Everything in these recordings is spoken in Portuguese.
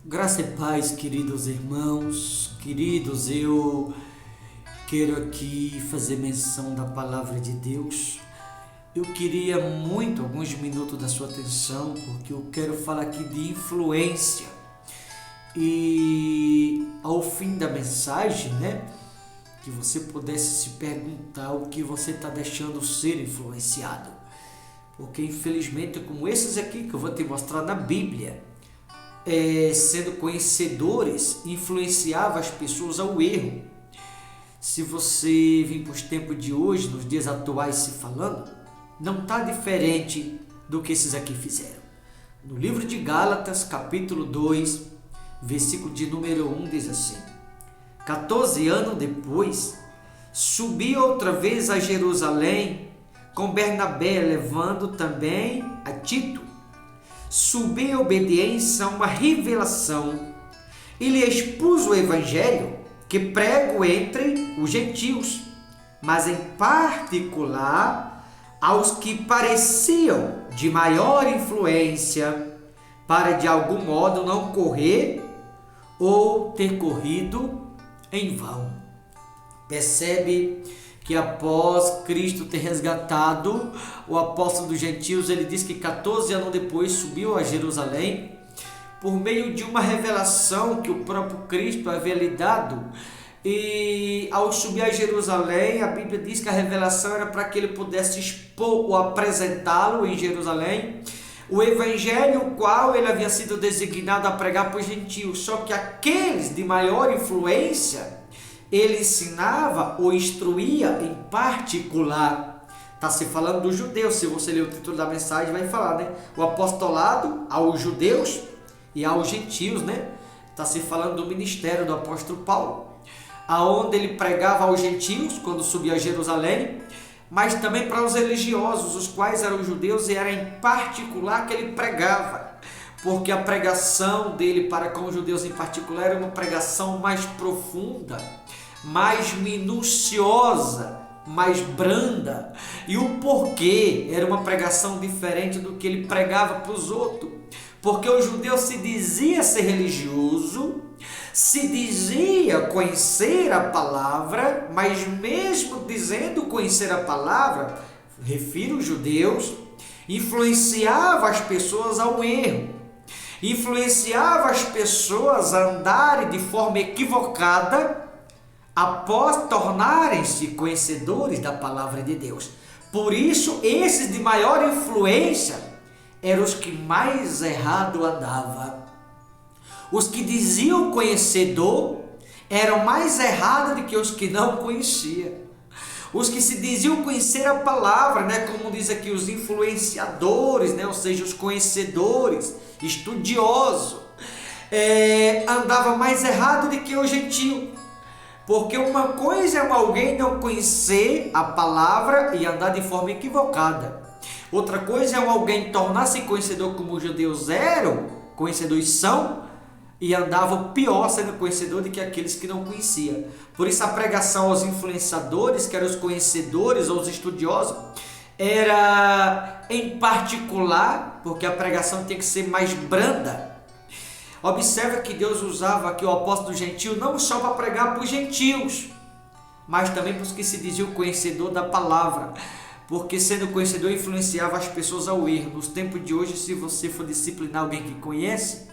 Graça e paz, queridos irmãos, queridos, eu quero aqui fazer menção da palavra de Deus. Eu queria muito alguns minutos da sua atenção, porque eu quero falar aqui de influência. E ao fim da mensagem, que você pudesse se perguntar o que você está deixando ser influenciado. Porque infelizmente, como esses aqui que eu vou te mostrar na Bíblia, sendo conhecedores, influenciava as pessoas ao erro. Se você vir para os tempos de hoje, nos dias atuais se falando, não está diferente do que esses aqui fizeram. No livro de Gálatas, capítulo 2, versículo de número 1, diz assim: 14 anos depois, subi outra vez a Jerusalém, com Bernabé, levando também a Tito. Subi em obediência a uma revelação e lhe expus o evangelho que prego entre os gentios, mas em particular aos que pareciam de maior influência, para de algum modo não correr ou ter corrido em vão. Percebe que após Cristo ter resgatado o apóstolo dos gentios, ele diz que 14 anos depois subiu a Jerusalém por meio de uma revelação que o próprio Cristo havia lhe dado. E ao subir a Jerusalém, a Bíblia diz que a revelação era para que ele pudesse expor ou apresentá-lo em Jerusalém o evangelho, o qual ele havia sido designado a pregar para os gentios. Só que aqueles de maior influência, ele ensinava ou instruía em particular. Está se falando dos judeus. Se você ler o título da mensagem, vai falar, o apostolado aos judeus e aos gentios, Está se falando do ministério do apóstolo Paulo, aonde ele pregava aos gentios quando subia a Jerusalém, mas também para os religiosos, os quais eram os judeus, e era em particular que ele pregava, porque a pregação dele para com os judeus em particular era uma pregação mais profunda, mais minuciosa, mais branda. E o porquê era uma pregação diferente do que ele pregava para os outros? Porque o judeu se dizia ser religioso, se dizia conhecer a palavra, mas mesmo dizendo conhecer a palavra, refiro os judeus, influenciava as pessoas ao erro, influenciava as pessoas a andarem de forma equivocada após tornarem-se conhecedores da palavra de Deus. Por isso, esses de maior influência eram os que mais errado andavam. Os que diziam conhecedor eram mais errados do que os que não conheciam. Os que se diziam conhecer a palavra, como diz aqui, os influenciadores, ou seja, os conhecedores, estudiosos, andava mais errado do que o gentio. Porque uma coisa é alguém não conhecer a palavra e andar de forma equivocada. Outra coisa é alguém tornar-se conhecedor como os judeus eram, conhecedores são, e andavam pior sendo conhecedor do que aqueles que não conheciam. Por isso a pregação aos influenciadores, que eram os conhecedores ou os estudiosos, era em particular, porque a pregação tem que ser mais branda. Observa que Deus usava aqui o apóstolo gentil não só para pregar para os gentios, mas também para os que se diziam conhecedor da palavra, porque sendo conhecedor influenciava as pessoas ao erro. Nos tempos de hoje, se você for disciplinar alguém que conhece,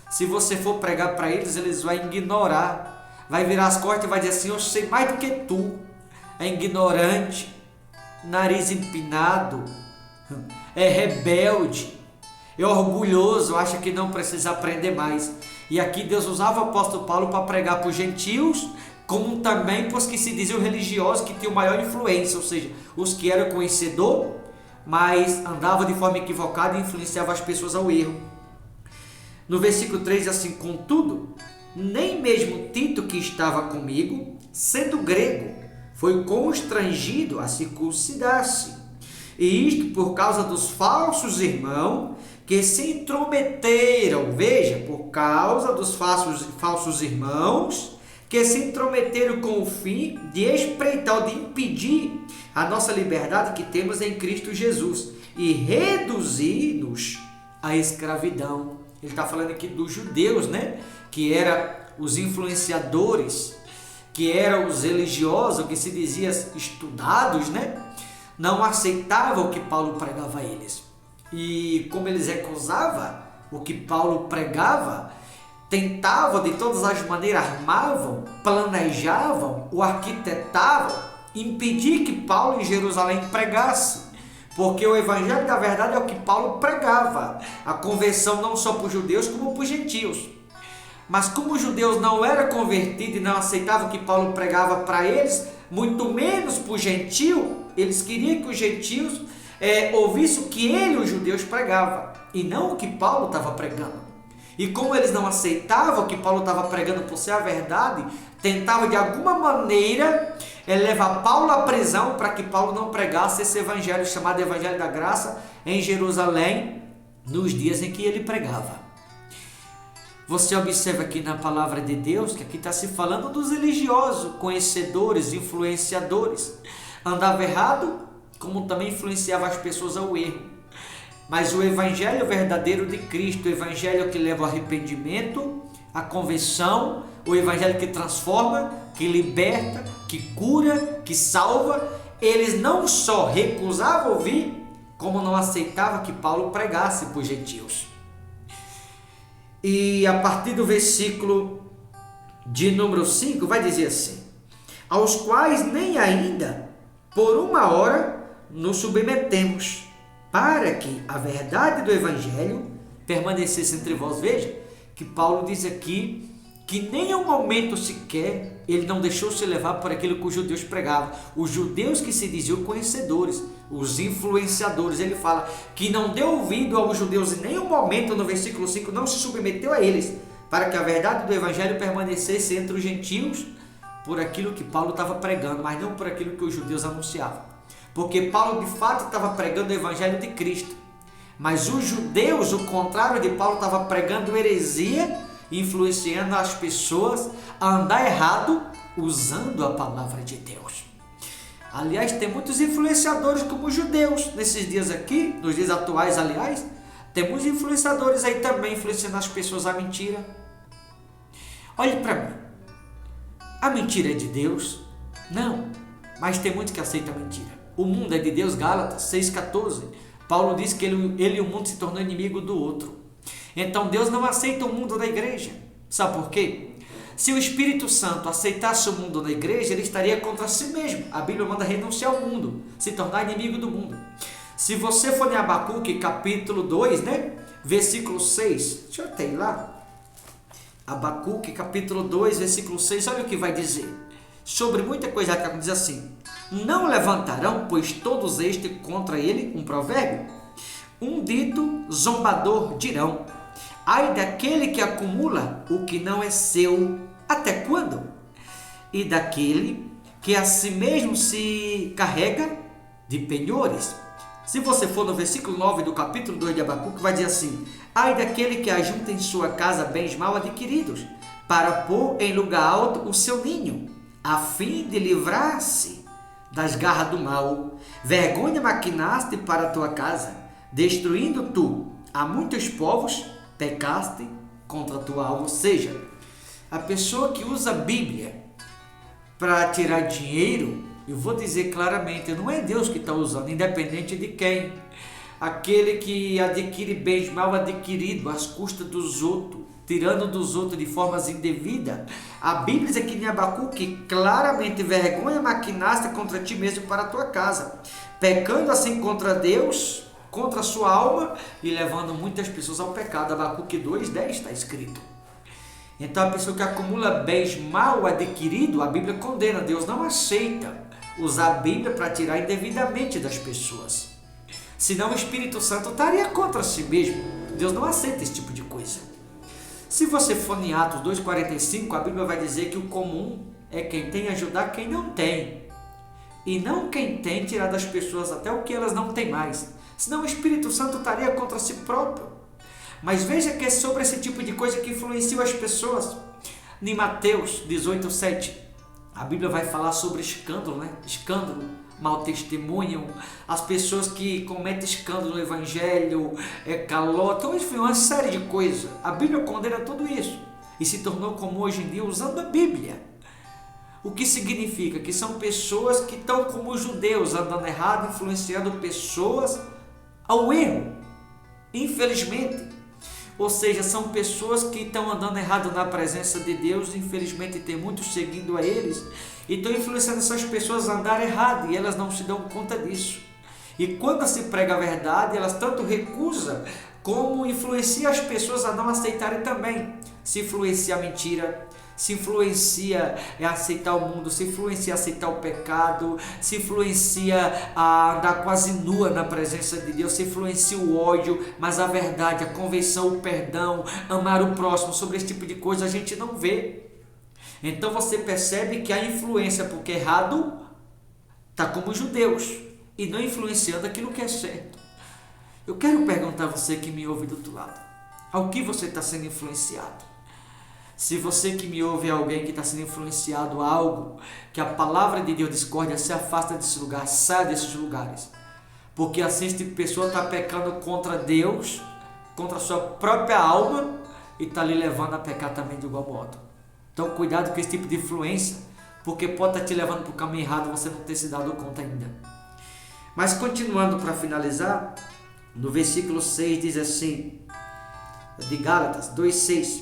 se você for pregar para eles, eles vão ignorar, vai virar as costas e vai dizer assim: eu sei mais do que tu. É ignorante, nariz empinado, é rebelde, é orgulhoso, acha que não precisa aprender mais. E aqui Deus usava o apóstolo Paulo para pregar para os gentios, como também para os que se diziam religiosos, que tinham maior influência, ou seja, os que eram conhecedor, mas andavam de forma equivocada e influenciavam as pessoas ao erro. No versículo 3 assim: contudo, nem mesmo Tito, que estava comigo, sendo grego, foi constrangido a circuncidar-se, e isto por causa dos falsos irmãos que se intrometeram, veja, por causa dos falsos irmãos que se intrometeram com o fim de espreitar ou de impedir a nossa liberdade que temos em Cristo Jesus e reduzir-nos à escravidão. Ele está falando aqui dos judeus, né? Que eram os influenciadores, que eram os religiosos, que se dizia estudados, né? Não aceitavam o que Paulo pregava a eles. E como eles recusavam o que Paulo pregava, tentavam de todas as maneiras, armavam, planejavam, o arquitetavam, impedir que Paulo em Jerusalém pregasse. Porque o evangelho da verdade é o que Paulo pregava, a conversão não só para os judeus como para os gentios. Mas como os judeus não eram convertidos e não aceitavam o que Paulo pregava para eles, muito menos para o gentio, eles queriam que os gentios ouvissem o que ele, os judeus, pregava, e não o que Paulo estava pregando. E como eles não aceitavam o que Paulo estava pregando por ser a verdade, tentavam de alguma maneira levar Paulo à prisão para que Paulo não pregasse esse evangelho chamado Evangelho da Graça em Jerusalém nos dias em que ele pregava. Você observa aqui na palavra de Deus que aqui está se falando dos religiosos, conhecedores, influenciadores. Andava errado, como também influenciava as pessoas ao erro. Mas o evangelho verdadeiro de Cristo, o evangelho que leva ao arrependimento, à conversão, o evangelho que transforma, que liberta, que cura, que salva, eles não só recusavam ouvir, como não aceitavam que Paulo pregasse para os gentios. E a partir do versículo de número 5 vai dizer assim: aos quais nem ainda por uma hora nos submetemos, para que a verdade do evangelho permanecesse entre vós. Veja que Paulo diz aqui que nem um momento sequer ele não deixou se levar por aquilo que os judeus pregavam. Os judeus que se diziam conhecedores, os influenciadores, ele fala que não deu ouvido aos judeus em nenhum momento, no versículo 5, não se submeteu a eles, para que a verdade do evangelho permanecesse entre os gentios por aquilo que Paulo estava pregando, mas não por aquilo que os judeus anunciavam. Porque Paulo de fato estava pregando o evangelho de Cristo, mas os judeus, o contrário de Paulo, estava pregando heresia, influenciando as pessoas a andar errado usando a palavra de Deus. Aliás, tem muitos influenciadores como os judeus nesses dias aqui, nos dias atuais, aliás, temos influenciadores aí também influenciando as pessoas à mentira. Olhe para mim, a mentira é de Deus? Não, mas tem muitos que aceitam a mentira. O mundo é de Deus, Gálatas 6,14. Paulo diz que ele e o mundo se tornou inimigo do outro. Então Deus não aceita o mundo da igreja. Sabe por quê? Se o Espírito Santo aceitasse o mundo da igreja, ele estaria contra si mesmo. A Bíblia manda renunciar ao mundo, se tornar inimigo do mundo. Se você for em Abacuque, capítulo 2, né? Versículo 6. Deixa eu ter lá. Abacuque, capítulo 2, versículo 6. Olha o que vai dizer. Sobre muita coisa que diz assim: não levantarão, pois todos este contra ele, um provérbio? Um dito zombador dirão: ai daquele que acumula o que não é seu, até quando? E daquele que a si mesmo se carrega de penhores. Se você for no versículo 9 do capítulo 2 de Abacuque, vai dizer assim: ai daquele que ajunta em sua casa bens mal adquiridos, para pôr em lugar alto o seu ninho, a fim de livrar-se das garras do mal. Vergonha maquinaste para a tua casa, destruindo tu a muitos povos, pecaste contra a tua alma. Ou seja, a pessoa que usa a Bíblia para tirar dinheiro, eu vou dizer claramente, não é Deus que está usando, independente de quem. Aquele que adquire bens mal adquiridos às custas dos outros, tirando dos outros de formas indevidas. A Bíblia diz aqui em Abacuque claramente: vergonha maquinaste contra ti mesmo para a tua casa, pecando assim contra Deus, contra a sua alma e levando muitas pessoas ao pecado. Abacuque 2:10 está escrito. Então a pessoa que acumula bens mal adquiridos, a Bíblia condena. Deus não aceita usar a Bíblia para tirar indevidamente das pessoas. Senão o Espírito Santo estaria contra si mesmo. Deus não aceita esse tipo de coisa. Se você for em Atos 2,45, a Bíblia vai dizer que o comum é quem tem ajudar quem não tem, e não quem tem tirar das pessoas até o que elas não têm mais. Senão o Espírito Santo estaria contra si próprio. Mas veja que é sobre esse tipo de coisa que influencia as pessoas. Em Mateus 18,7, a Bíblia vai falar sobre escândalo, né? Escândalo, mal testemunham, as pessoas que cometem escândalo no evangelho, calotam, enfim, uma série de coisas. A Bíblia condena tudo isso e se tornou comum hoje em dia usando a Bíblia. O que significa? Que são pessoas que estão como os judeus, andando errado, influenciando pessoas ao erro, infelizmente. Ou seja, são pessoas que estão andando errado na presença de Deus, infelizmente tem muitos seguindo a eles, e estão influenciando essas pessoas a andar errado, e elas não se dão conta disso. E quando se prega a verdade, elas tanto recusam, como influenciam as pessoas a não aceitarem também. Se influencia a mentira, se influencia a aceitar o mundo, se influencia a aceitar o pecado, se influencia a andar quase nua na presença de Deus, se influencia o ódio, mas a verdade, a convenção, o perdão, amar o próximo, sobre esse tipo de coisa a gente não vê. Então você percebe que a influência, porque errado, está como os judeus e não influenciando aquilo que é certo. Eu quero perguntar a você que me ouve do outro lado, ao que você está sendo influenciado? Se você que me ouve é alguém que está sendo influenciado a algo que a palavra de Deus discorda, se afasta desse lugar, saia desses lugares. Porque assim esse tipo de pessoa está pecando contra Deus, contra a sua própria alma e está lhe levando a pecar também de igual modo. Então cuidado com esse tipo de influência, porque pode estar te levando para o caminho errado e você não ter se dado conta ainda. Mas continuando para finalizar, no versículo 6 diz assim, de Gálatas 2,6: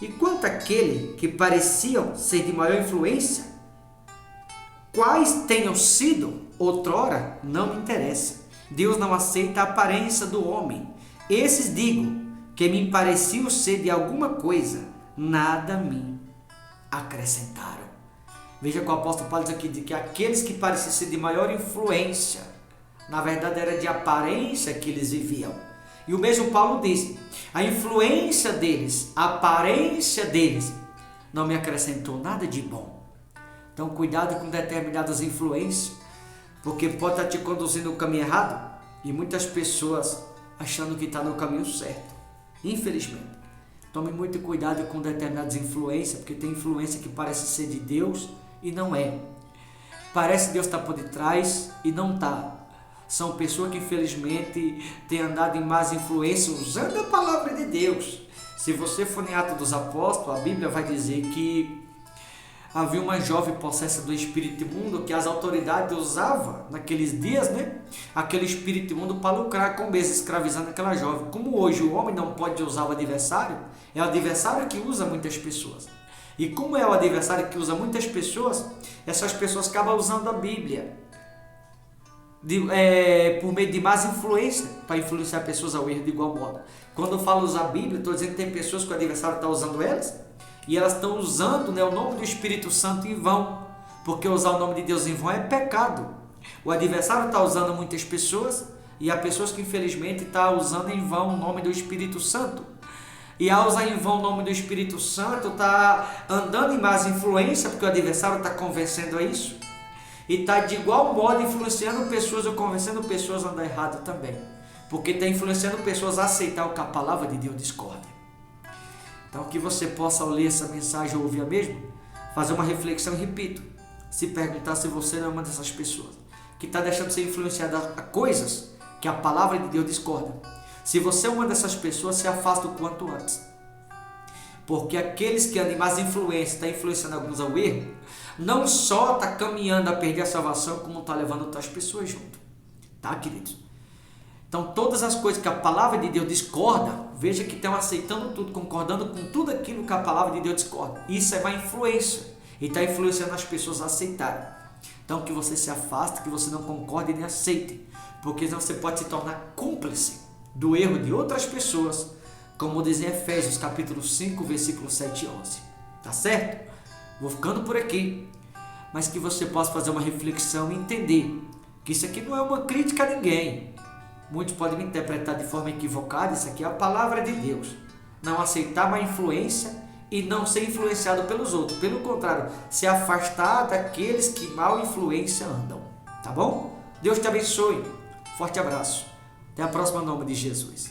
E quanto àquele que pareciam ser de maior influência, quais tenham sido outrora, não me interessa. Deus não aceita a aparência do homem. Esses digo que me pareciam ser de alguma coisa, nada me acrescentaram. Veja que o apóstolo Paulo diz aqui de que aqueles que pareciam ser de maior influência, na verdade era de aparência que eles viviam. E o mesmo Paulo diz, a influência deles, a aparência deles, não me acrescentou nada de bom. Então cuidado com determinadas influências, porque pode estar te conduzindo no caminho errado, e muitas pessoas achando que está no caminho certo, infelizmente. Tome muito cuidado com determinadas influências, porque tem influência que parece ser de Deus e não é. Parece que Deus está por detrás e não está. São pessoas que infelizmente têm andado em más influências usando a palavra de Deus. Se você for em Atos dos Apóstolos, a Bíblia vai dizer que havia uma jovem possessa do espírito imundo que as autoridades usavam naqueles dias, aquele espírito imundo para lucrar com bens, escravizando aquela jovem. Como hoje o homem não pode usar o adversário, é o adversário que usa muitas pessoas. E como é o adversário que usa muitas pessoas, essas pessoas acabam usando a Bíblia por meio de más influência, para influenciar pessoas ao erro de igual modo. Quando eu falo usar a Bíblia, estou dizendo que tem pessoas que o adversário está usando elas, e elas estão usando o nome do Espírito Santo em vão, porque usar o nome de Deus em vão é pecado. O adversário está usando muitas pessoas, e há pessoas que infelizmente estão usando em vão o nome do Espírito Santo. E ao usar em vão o nome do Espírito Santo, está andando em más influência, porque o adversário está convencendo a isso. E está de igual modo influenciando pessoas ou convencendo pessoas a andar errado também. Porque está influenciando pessoas a aceitar o que a palavra de Deus discorda. Então que você possa, ao ler essa mensagem ou ouvir a mesma, fazer uma reflexão e repito, se perguntar se você não é uma dessas pessoas que está deixando de ser influenciada a coisas que a palavra de Deus discorda. Se você é uma dessas pessoas, se afasta o quanto antes. Porque aqueles que andam em más influência, estão influenciando alguns ao erro, não só está caminhando a perder a salvação, como está levando outras pessoas junto. Tá, queridos? Então, todas as coisas que a palavra de Deus discorda, veja que estão aceitando tudo, concordando com tudo aquilo que a palavra de Deus discorda. Isso é má influência. E está influenciando as pessoas a aceitarem. Então, que você se afaste, que você não concorde nem aceite. Porque senão você pode se tornar cúmplice do erro de outras pessoas, como diz em Efésios capítulo 5, versículos 7 e 11. Tá certo? Vou ficando por aqui. Mas que você possa fazer uma reflexão e entender que isso aqui não é uma crítica a ninguém. Muitos podem me interpretar de forma equivocada, isso aqui é a palavra de Deus. Não aceitar má influência e não ser influenciado pelos outros. Pelo contrário, se afastar daqueles que mal influência andam. Tá bom? Deus te abençoe. Forte abraço. Até a próxima, em nome de Jesus.